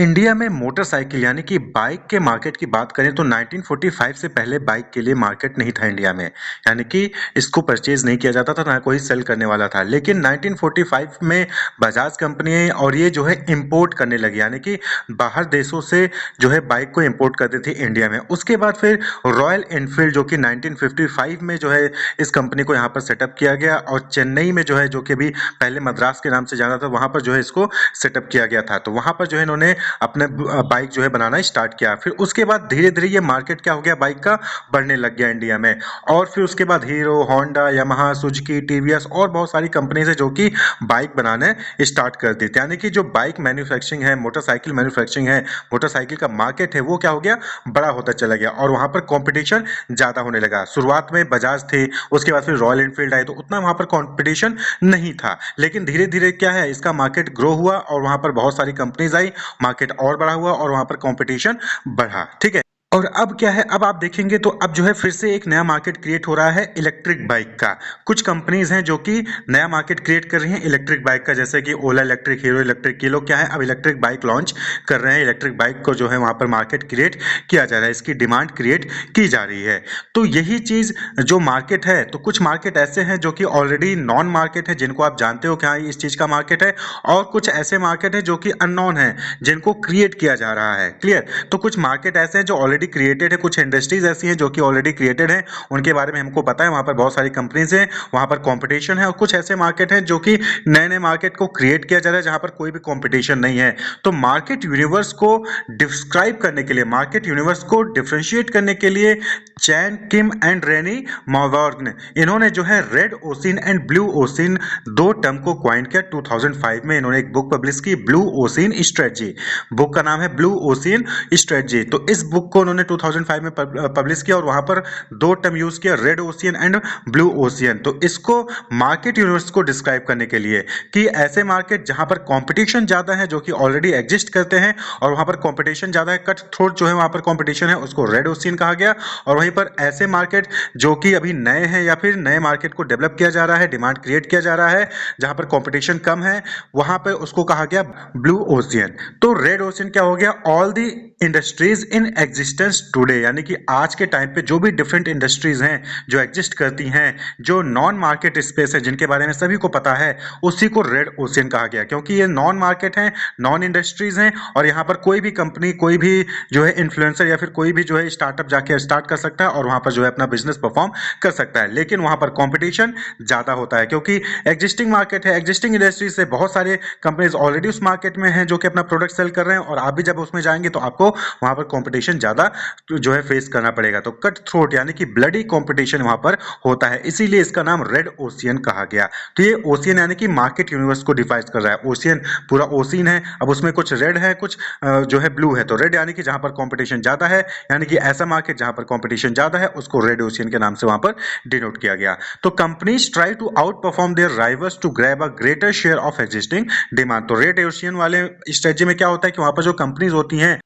India में motorcycle यानी कि बाइक के मार्केट की बात करें तो 1945 से पहले बाइक के लिए मार्केट नहीं था इंडिया में। यानी कि इसको परचेज नहीं किया जाता था, ना कोई सेल करने वाला था। लेकिन 1945 में बजाज कंपनी और ये जो है इंपोर्ट करने लगी, यानी कि बाहर देशों से जो है बाइक को इंपोर्ट करती थी इंडिया में। उसके बाद फिर रॉयल एनफील्ड जो कि 1955 में जो है इस कंपनी को यहाँ पर सेटअप किया गया, और चेन्नई में जो है, जो कि अभी पहले मद्रास के नाम से जाना था, वहाँ पर जो है इसको सेटअप किया गया था। तो वहाँ पर जो है इन्होंने अपने बाइक जो है बनाना स्टार्ट किया। फिर उसके बाद धीरे धीरे ये मार्केट क्या हो गया, बाइक का बढ़ने लग गया इंडिया में। और फिर उसके बाद hero, Honda, Yamaha, Suzuki, TVS और बहुत सारी कंपनीज है जो कि बाइक बनाने स्टार्ट कर दी। यानी कि जो बाइक मैन्युफैक्चरिंग है, मोटरसाइकिल मैन्युफैक्चरिंग है, मोटरसाइकिल का मार्केट है, वो क्या हो गया, बड़ा होता चला गया और वहां पर कंपटीशन ज्यादा होने लगा। शुरुआत में बजाज थे, उसके बाद फिर रॉयल एनफील्ड आए, तो उतना वहां पर कंपटीशन नहीं था। लेकिन धीरे धीरे क्या है, इसका मार्केट ग्रो हुआ और वहां पर बहुत सारी कंपनीज आई, मार्केट और बड़ा हुआ और वहां पर कंपटीशन बढ़ा। ठीक है। और अब क्या है, अब आप देखेंगे तो अब जो है फिर से एक नया मार्केट क्रिएट हो रहा है इलेक्ट्रिक बाइक का। कुछ कंपनीज हैं जो कि नया मार्केट क्रिएट कर रही हैं इलेक्ट्रिक बाइक का, जैसे कि ओला इलेक्ट्रिक, हीरो इलेक्ट्रिक। ये लोग क्या है, अब इलेक्ट्रिक बाइक लॉन्च कर रहे हैं। इलेक्ट्रिक बाइक को जो है वहां पर मार्केट क्रिएट किया जा रहा है, इसकी डिमांड क्रिएट की जा रही है। तो यही चीज जो मार्केट है, तो कुछ मार्केट ऐसे हैं जो कि ऑलरेडी नॉन मार्केट है, जिनको आप जानते हो क्या इस चीज का मार्केट है, और कुछ ऐसे मार्केट है जो कि अननोन है, जिनको क्रिएट किया जा रहा है। क्लियर। तो कुछ मार्केट ऐसे हैं जो ऑलरेडी क्रिएटेड है, कुछ इंडस्ट्रीज ऐसी हैं जो कि ऑलरेडी क्रिएटेड है, उनके बारे में हमको पता है, वहां पर बहुत सारी कंपनीज हैं, वहां पर कंपटीशन है। और कुछ ऐसे मार्केट हैं जो कि नए नए मार्केट को क्रिएट किया जा रहा है, जहां पर कोई भी कंपटीशन नहीं है। तो मार्केट यूनिवर्स को डिस्क्राइब करने के लिए, मार्केट यूनिवर्स को डिफरेंशिएट करने के लिए चैन, किम एंड रेनी मॉर्गन, इन्होंने जो है red ocean and blue ocean दो टर्म को क्वाइन किया। 2005 में इन्होंने एक बुक पब्लिश की, ब्लू ओशियन स्ट्रेटजी। बुक का नाम है ब्लू ओशियन स्ट्रेटजी। तो इस बुक को उन्होंने 2005 में पब्लिश किया और वहां पर दो टर्म यूज किया, red ocean and blue ocean. तो इसको मार्केट यूनिवर्स को डिस्क्राइब करने के लिए कि ऐसे मार्केट जहां पर कंपटीशन ज्यादा है, जो कि ऑलरेडी एग्जिस्ट करते हैं, और वहां पर कंपटीशन ज्यादा है, कट थ्रोट जो है वहां पर कंपटीशन है, उसको रेड ओशियन कहा गया। और वहीं पर ऐसे मार्केट जो कि अभी नए हैं या फिर नए मार्केट को डेवलप किया जा रहा है, डिमांड क्रिएट किया जा रहा है, जहां पर कंपटीशन कम है, वहां पर उसको कहा गया ब्लू ओशियन। तो रेड ओशियन क्या हो गया, all the industries in existence today, यानी कि आज के टाइम पे जो भी डिफरेंट इंडस्ट्रीज हैं जो एग्जिस्ट करती हैं, जो नॉन मार्केट स्पेस है, जिनके बारे में सभी को पता है, उसी को रेड ओशियन कहा गया, क्योंकि ये नॉन मार्केट है, नॉन इंडस्ट्रीज हैं, और यहाँ पर कोई भी कंपनी, कोई भी जो है इन्फ्लुएंसर या फिर कोई भी जो है स्टार्टअप जाके स्टार्ट कर सकता है और वहां पर जो है अपना बिजनेस परफॉर्म कर सकता है। लेकिन वहां पर कॉम्पिटिशन ज्यादा होता है, क्योंकि एग्जिस्टिंग मार्केट है, एग्जिस्टिंग इंडस्ट्रीज से बहुत सारे कंपनीज ऑलरेडी उस मार्केट में हैं जो कि अपना प्रोडक्ट सेल कर रहे हैं, और आप भी जब उसमें जाएंगे तो आपको वहां पर कंपटीशन ज्यादा जो है फेस करना पड़ेगा। तो कट थ्रोट यानी कि ब्लडी कंपटीशन वहां पर होता है, इसीलिए इसका नाम रेड ओशियन कहा गया। तो ये ओशियन यानी कि मार्केट यूनिवर्स को डिफाइन कर रहा है। ओशियन पूरा ओशियन है, अब उसमें कुछ रेड है, कुछ जो है ब्लू है। तो रेड यानी कि जहां पर कंपटीशन ज्यादा है, यानी कि ऐसा मार्केट जहां पर कंपटीशन ज्यादा है, उसको रेड ओशियन के नाम से वहां पर डिनोट किया गया। तो companies try to outperform their rivals to grab a greater share of existing demand. तो रेड ओशियन वाले स्ट्रेटजी में क्या होता है कि वहां पर जो कंपनीज होती हैं,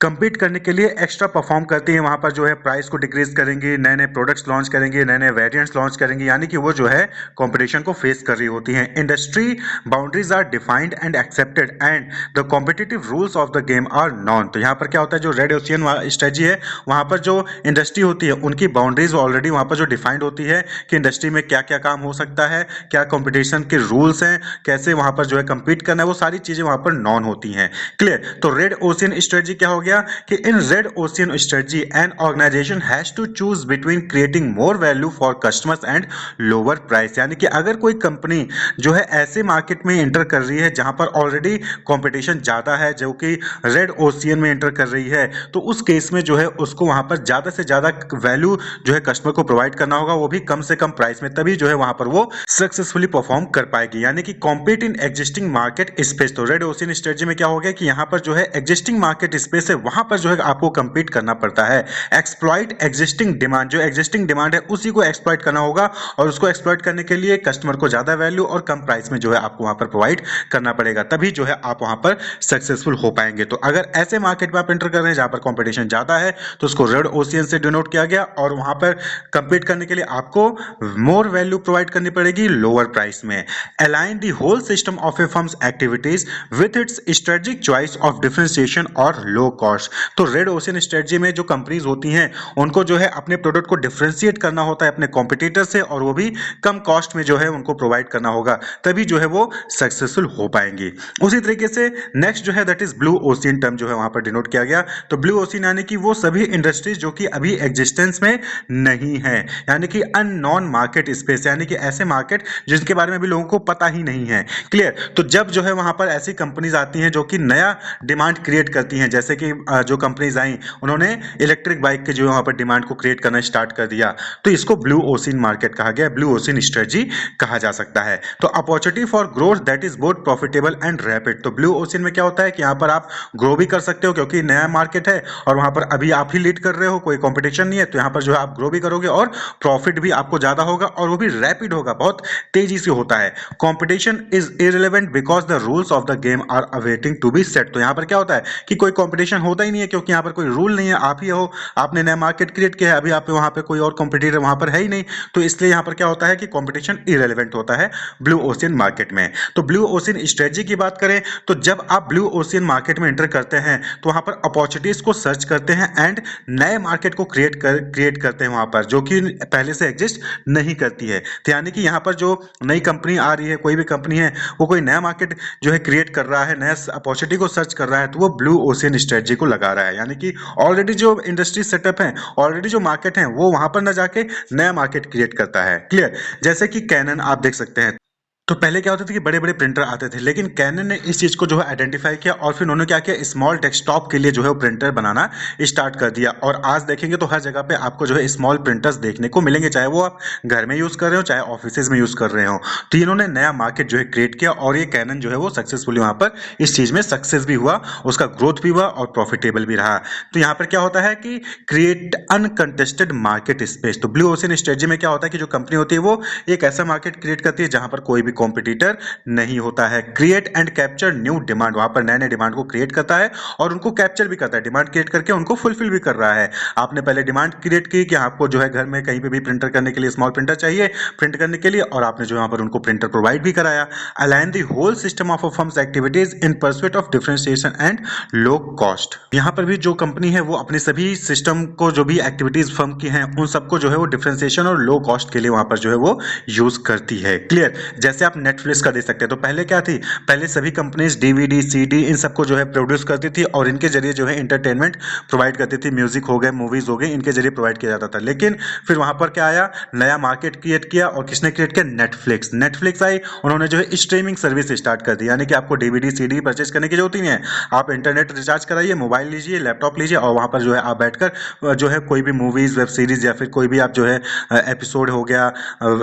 compete करने के लिए एक्स्ट्रा परफॉर्म करती हैं, वहां पर जो है प्राइस को डिक्रीज करेंगी, नए नए प्रोडक्ट्स लॉन्च करेंगी, नए नए वेरिएंट्स लॉन्च करेंगी, यानी कि वो जो है कंपटीशन को फेस कर रही होती हैं। Industry boundaries are defined and accepted and the competitive rules of the game are known. तो यहाँ पर क्या होता है, जो रेड ओशियन स्ट्रेटजी है, वहां पर जो इंडस्ट्री होती है, उनकी बाउंड्रीज ऑलरेडी वहां पर जो डिफाइंड होती है कि इंडस्ट्री में क्या क्या काम हो सकता है, क्या कॉम्पिटिशन के रूल्स हैं, कैसे वहां पर जो है कंपीट करना है, वो सारी चीजें वहां पर नॉन होती हैं। क्लियर। तो रेड ओशियन स्ट्रेटजी क्या हो गया कि in red ocean strategy an organization has to choose between creating more value for customers and lower price. यानी कि अगर कोई कंपनी जो है ऐसे मार्केट में एंटर कर रही है जहां पर ऑलरेडी कंपटीशन ज्यादा है, जो कि रेड ओशियन में एंटर कर रही है, तो उस केस में जो है उसको वहां पर ज्यादा से ज्यादा वैल्यू जो है कस्टमर को प्रोवाइड करना होगा, वो भी कम से कम प्राइस में, तभी जो है वहां पर वो सक्सेसफुली परफॉर्म कर पाएगी। यानी कि compete in existing market space. तो रेड ओशियन स्ट्रेटजी में क्या हो गया कि यहां पर जो है एग्जिस्टिंग मार्केट स्पेस से वहां पर जो है आपको compete करना पड़ता है। एक्सप्लॉइट एग्जिस्टिंग डिमांड, जो एग्जिस्टिंग डिमांड है उसी को एक्सप्लॉइट करना होगा, और उसको एक्सप्लॉइट करने के लिए कस्टमर को ज्यादा वैल्यू और कम प्राइस में जो है आपको वहां पर प्रोवाइड करना पड़ेगा, तभी जो है आप वहां पर सक्सेसफुल हो पाएंगे। तो अगर ऐसे मार्केट में आप एंटर कर रहे हैं जहां पर कंपटीशन ज्यादा है तो उसको रेड ओशियन से डिनोट किया गया, और वहां पर कंपीट करने के लिए आपको मोर वैल्यू प्रोवाइड करनी पड़ेगी लोअर प्राइस में। Align the whole system of a firm's activities with its strategic choice of differentiation और लो कॉस्ट। तो रेड ओशियन स्ट्रेटजी में जो कंपनीज होती हैं उनको जो है अपने प्रोडक्ट को डिफरेंशिएट करना होता है अपने कॉम्पिटिटर से, और वो भी कम कॉस्ट में जो है उनको प्रोवाइड करना होगा, तभी जो है वो सक्सेसफुल हो पाएंगी। उसी तरीके से नेक्स्ट जो है that is blue ocean term जो है वहां पर डिनोट किया गया। तो ब्लू ओशियन यानी कि वो सभी इंडस्ट्रीज जो कि अभी एग्जिस्टेंस में नहीं है, यानी कि अननोन मार्केट स्पेस, यानी कि ऐसे मार्केट जिनके बारे में भी लोगों को पता ही नहीं है। क्लियर? तो जब जो है वहां पर ऐसी कंपनीज आती हैं जो कि नया डिमांड क्रिएट करती हैं, जैसे कि जो कंपनीज आई उन्होंने इलेक्ट्रिक बाइक के जो वहां पर डिमांड को क्रिएट करना स्टार्ट कर दिया, तो इसको ब्लू ओशियन मार्केट कहा गया, ब्लू ओशियन स्ट्रेटजी कहा जा सकता है। तो opportunity for growth that is both profitable and rapid. तो ब्लू ओशियन में क्या होता है कि यहां पर आप ग्रो भी कर सकते हो क्योंकि नया मार्केट है और वहां पर अभी आप ही लीड कर रहे हो, कोई कंपटीशन नहीं है, तो यहां पर जो है आप ग्रो भी करोगे और प्रॉफिट भी आपको ज्यादा होगा, और वो भी रैपिड होगा, बहुत तेजी से होता है। Competition is irrelevant because the rules of the game are awaiting to be set. तो यहां पर क्या होता है कि कोई कंपटीशन होता ही नहीं है क्योंकि यहां पर कोई रूल नहीं है, आप ही हो, आपने नया मार्केट क्रिएट किया है, अभी आप वहां पे कोई और कंपटीटर वहां पर है ही नहीं, तो इसलिए यहां पर क्या होता है कि कंपटीशन इररिलेवेंट होता है ब्लू ओशियन मार्केट में। तो ब्लू ओशियन स्ट्रेटजी की बात करें तो जब आप ब्लू ओशियन मार्केट में एंटर करते हैं तो वहां पर अपॉर्चुनिटीज को सर्च करते हैं एंड नए मार्केट को क्रिएट करते हैं वहां पर, जो कि पहले से एग्जिस्ट नहीं करती है। तो यानी कि यहां पर जो नई कंपनी आ रही है, कोई भी कंपनी है, वो कोई नया मार्केट जो है क्रिएट कर रहा है, नया अपॉर्चुनिटी को सर्च कर रहा है, तो वो ब्लू ओशियन स्ट्रेटजी को लगा रहा है। यानी कि ऑलरेडी जो इंडस्ट्री सेटअप है, ऑलरेडी जो मार्केट है, वो वहां पर ना जाके नया मार्केट क्रिएट करता है। क्लियर? जैसे कि कैनन आप देख सकते हैं, तो पहले क्या होता था कि बड़े बड़े प्रिंटर आते थे, लेकिन कैनन ने इस चीज को जो है आइडेंटिफाई किया और फिर उन्होंने क्या किया, स्मॉल डेस्कटॉप के लिए जो है वो प्रिंटर बनाना स्टार्ट कर दिया। और आज देखेंगे तो हर जगह पे आपको जो है स्मॉल प्रिंटर्स देखने को मिलेंगे, चाहे वो आप घर में यूज कर रहे हो चाहे ऑफिस में यूज कर रहे हो। तो इन्होंने नया मार्केट जो है क्रिएट किया और ये कैनन जो है वो सक्सेसफुली वहां पर इस चीज में सक्सेस भी हुआ, उसका ग्रोथ भी हुआ और प्रॉफिटेबल भी रहा। तो यहाँ पर क्या होता है कि क्रिएट अनकंटेस्टेड मार्केट स्पेस। तो ब्लू ओशियन स्ट्रेटजी में क्या होता है कि जो कंपनी होती है वो एक ऐसा मार्केट क्रिएट करती है जहां पर कोई भी कॉम्पिटिटर नहीं होता है। Create and capture new demand, वहां पर नए नए डिमांड को क्रिएट करता है और उनको कैप्चर भी करता है, डिमांड क्रिएट करके उनको फुलफिल भी कर रहा है। आपने पहले डिमांड क्रिएट की कि आपको जो है घर में कहीं पे भी प्रिंटर करने के लिए स्मॉल प्रिंटर चाहिए प्रिंट करने के लिए, और आपने जो यहाँ पर उनको प्रिंटर प्रोवाइड भी कराया। Align the whole system of a firm's activities in pursuit of differentiation and low cost. यहाँ पर भी जो कंपनी है वो अपने सभी सिस्टम को, जो भी एक्टिविटीज फर्म की हैं, उन सबको जो है वो डिफरेंशिएशन और लो कॉस्ट के लिए वहां पर जो है वो यूज करती है। क्लियर? जैसे आप नेटफ्लिक्स का दे सकते हैं, तो पहले क्या थी, पहले सभी कंपनीज डीवीडी सीडी इन सबको जो है प्रोड्यूस करती थी और इनके जरिए जो है एंटरटेनमेंट प्रोवाइड करती थी, म्यूजिक हो गए, मूवीज हो गए, इनके जरिए प्रोवाइड किया जाता था। लेकिन फिर वहां पर क्या आया, नया मार्केट क्रिएट किया, और किसने क्रिएट किया, नेटफ्लिक्स। नेटफ्लिक्स आई, उन्होंने जो है स्ट्रीमिंग सर्विस स्टार्ट कर दी, यानी कि आपको डीवीडी सीडी परचेज करने की जरूरत ही नहीं है, आप इंटरनेट रिचार्ज कराइए, मोबाइल लीजिए, लैपटॉप लीजिए और वहां पर जो है आप बैठकर जो है कोई भी मूवीज, वेब सीरीज या फिर कोई भी आप जो है एपिसोड हो गया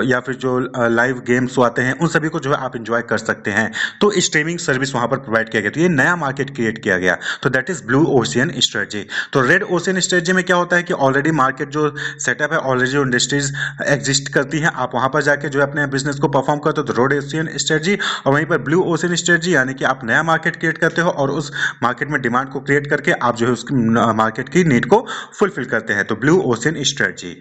या फिर जो लाइव गेम्स आते हैं, उन सभी को जो है आप इंजॉय कर सकते हैं। तो स्ट्रीमिंग सर्विस वहां पर प्रोवाइड किया गया, तो ये नया मार्केट क्रिएट किया गया। तो that is blue ocean strategy. तो रेड ओशियन स्ट्रेटजी में क्या होता है कि ऑलरेडी मार्केट जो सेटअप है, ऑलरेडी जो इंडस्ट्रीज एग्जिस्ट करती हैं, आप वहां पर जाके जो है अपने बिजनेस को परफॉर्म करते हो, तो रेड ओशियन स्ट्रेटजी। और वहीं पर ब्लू ओशियन स्ट्रेटजी यानी कि आप नया मार्केट क्रिएट करते हो और उस मार्केट में डिमांड को क्रिएट करके आप जो है उस मार्केट की नीड को फुलफिल करते हैं। तो blue ocean strategy.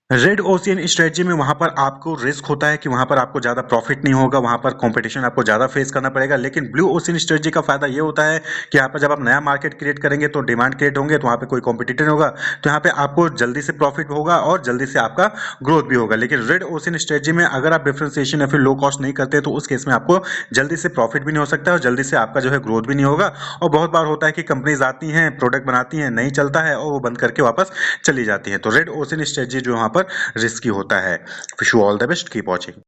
Red ocean strategy में वहां पर आपको रिस्क होता है कि वहां पर आपको ज्यादा प्रॉफिट नहीं होगा, वहां पर कंपटीशन आपको ज्यादा फेस करना पड़ेगा। लेकिन ब्लू ओशियन स्ट्रेटजी का फायदा ये होता है कि यहाँ पर जब आप नया मार्केट क्रिएट करेंगे तो डिमांड क्रिएट होंगे, तो वहां पे कोई कॉम्पिटिटर होगा, तो यहाँ पे आपको जल्दी से प्रॉफिट होगा और जल्दी से आपका ग्रोथ भी होगा। लेकिन रेड ओशियन स्ट्रेटजी में अगर आप डिफरेंशिएशन या फिर लो कॉस्ट नहीं करते तो उस केस में आपको जल्दी से प्रॉफिट भी नहीं हो सकता और जल्दी से आपका जो है ग्रोथ भी नहीं होगा। और बहुत बार होता है कि कंपनीज आती हैं, प्रोडक्ट बनाती हैं, नहीं चलता है और वो बंद करके वापस चली जाती है। तो रेड ओशियन स्ट्रेटजी जो वहां पर रिस्की होता है। Wish you all the best, keep watching.